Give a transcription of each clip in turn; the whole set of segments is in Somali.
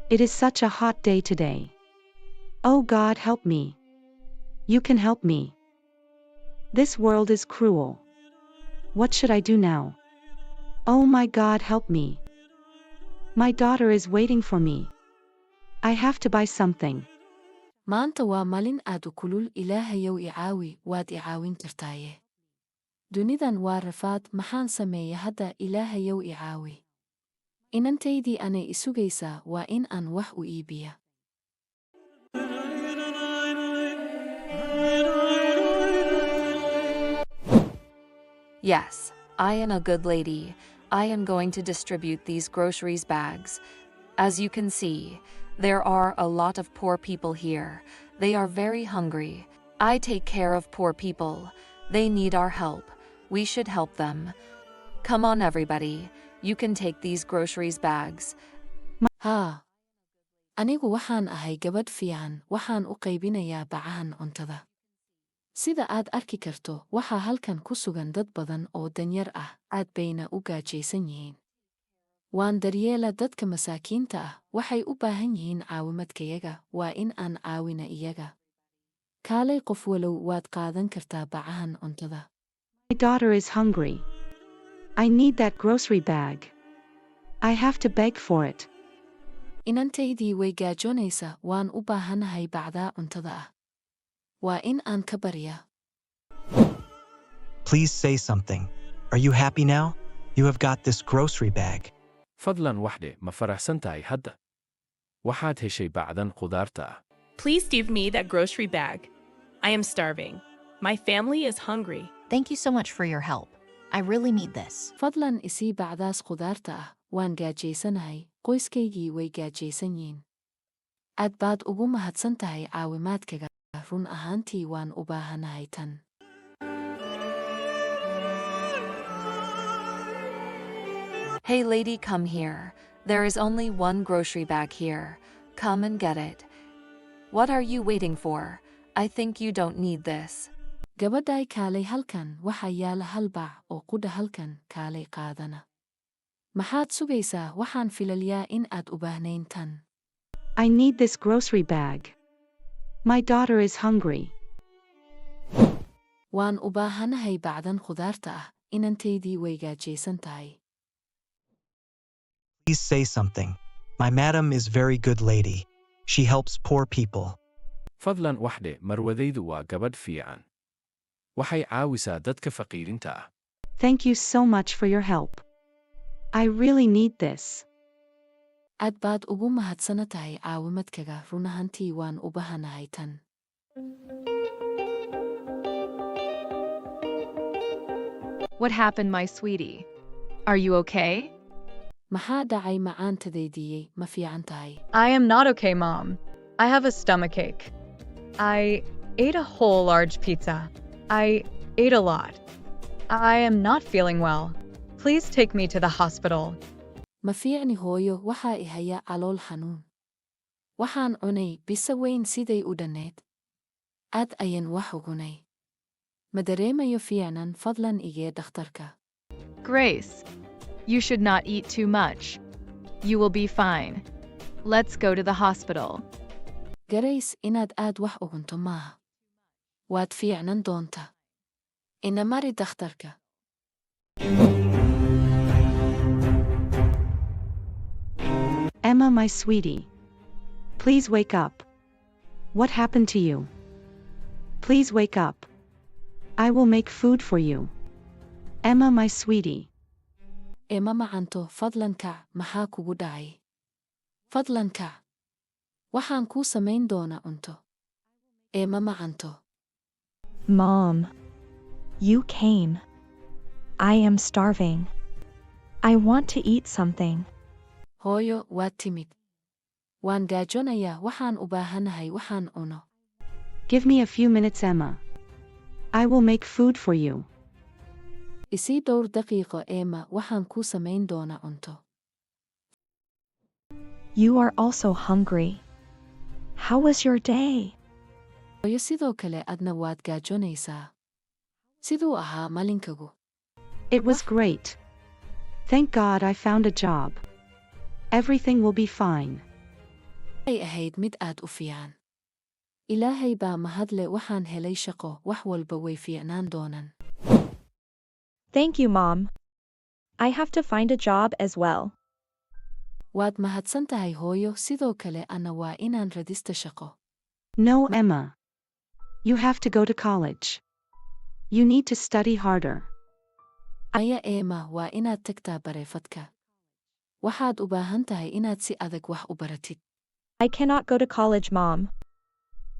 It is such a hot day today. Oh God, help me. You can help me. This world is cruel. What should I do now? Oh my God, help me. My daughter is waiting for me. I have to buy something. Maanta waa malin aad u kulul, Ilaahayow icaawi, waad icaawin kartaaye. Dunidan waa rafaad, maxaan sameeya hadda, Ilaahayow icaawi. Inantaydii anay isugaysaa, waa in aan wax u iibiya. Yes, I am a good lady. I am going to distribute these groceries bags. As you can see, there are a lot of poor people here. They are very hungry. I take care of poor people. They need our help. We should help them. Come on everybody. You can take these groceries bags. Haa. Anigu waxaan ahay gabadh fiican, waxaan u qaybinayaa bacahan cuntada. Sida aad arki karto, waxaa halkan ku sugan dad badan oo danyar ah, aad bayna u gaajaysan yihiin. Waan daryeela dadka masaakiinta ah, waxay u baahan yihiin caawimadkayaga, waa in aan caawina iyaga. Kaalay qof walow waad qaadan kartaa bacahan cuntada. My daughter is hungry. I need that grocery bag. I have to beg for it. Inantaydii way gaajoonaysa, waan u baahanahay bacdaa cuntada ah. Waa in aan ka barya. Please say something. Are you happy now? You have got this grocery bag. فضلاً وحدة ما فرحسن tahay hadda. Waxaad heshay bacdan khudaarta ah. Please give me that grocery bag. I am starving. My family is hungry. Thank you so much for your help. I really need this. Fadlan isii bacdaas khudaarta ah, waan gaajaysanahay, qoyskaygii way gaajaysan yihiin. Aad baad ugu mahadsan tahay caawimaadkaga, run ahaantii waan u baahanahay tan. Hey lady, come here. There is only one grocery bag here. Come and get it. What are you waiting for? I think you don't need this. Gabadhay kaalay halkan, waxaa yaala hal bac oo qudha halkan, kaalay qaadana. Maxaad sugaysaa, waxaan filayaa in aad u baahnayn tan. I need this grocery bag. My daughter is hungry. Waan u baahanahay bacdan khudaarta ah, inantaydii way gaajaysan tahay. Please say something. My madam is very good lady. She helps poor people. فضلاً وحدة marwadaydu waa gabadh fiican. Waxay caawisaa dadka faqiirinta ah. Thank you so much for your help. I really need this. Aad baad ugu mahadsana tahay caawimadkaga, run ahaantii waan u baahanahay tan. What happened, my sweetie? Are you okay? Maxaa dhacay macaantadaydii, ma fiican tahay? I am not okay, Mom. I have a stomachache. I ate a whole large pizza. I ate a lot. I am not feeling well. Please take me to the hospital. Ma fiicni hooyo, waxaa i haya calool xanuun. Waxaan cunay bisa weyn siday u dhanneed. Aad ayaan wax u cunay. Ma dareemayo fiicnan, fadlan igee dhakhtarka. Grace, you should not eat too much. You will be fine. Let's go to the hospital. Grace, inaad aad wax u cunto maaha. Waad fiicnan doonta. Ina mari dhakhtarka. Emma, my sweetie. Please wake up. What happened to you? Please wake up. I will make food for you. Emma, my sweetie. Emma macanto, fadlan kac, maxaa kugu dhacay? Fadlan kac. Waxaan kuu samayn doonaa cunto. Emma macanto. Mom, you came. I am starving. I want to eat something. Hooyo, waad timid. Waan gaajonayaa, waxaan u baahanahay waxaan cuno. Give me a few minutes, Emma. I will make food for you. Isii dhowr daqiiqo, Emma, waxaan kuu samayn doonaa cunto. You are also hungry. How was your day? Hooyo, sidoo kale adna waad gaajonaysaa. Siduu ahaa malinkagu? It was great. Thank God I found a job. Everything will be fine. ay ahayd mid aad u fiican. Ilaahay baa mahadle waxaan helay shaqo, wax walba way fiicnaan doonaan. Thank you, Mom. I have to find a job as well. Waad mahadsan tahay hooyo, sidoo kale ana waa inaan radista shaqo. No, Emma. You have to go to college. You need to study harder. Aya Emma, waa inaad tagtaa bareefadka. Waxaad u baahan tahay inaad si adag wax u baratid. I cannot go to college, Mom.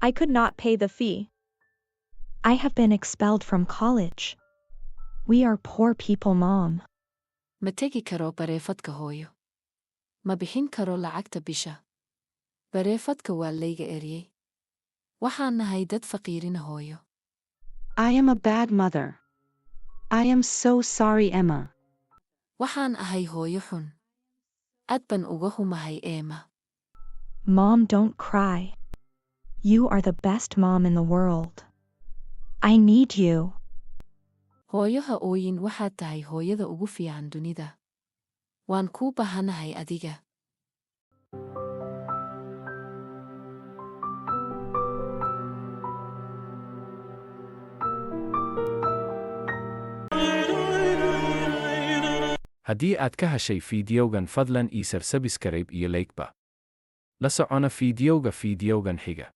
I could not pay the fee. I have been expelled from college. We are poor people, Mom. Ma tegi karo bareefadka hooyo. Ma bixin karo lacagta bisha. Bareefadka waa layga eryey. Waxaan nahay dad faqiirina hooyo. I am a bad mother. I am so sorry, Emma. Waxaan ahay hooyo xun. Aad baan uga humahay, Emma. Mom, don't cry. You are the best mom in the world. I need you. Hooyo ha ooyin, waxaad tahay hooyada ugu fiican dunida. Waan kuu bahanahay adiga. Haddii aad ka heshay fiidiyowgan fadlan ii subscribe iyo like ba. La socona fiidiyowgan xiga.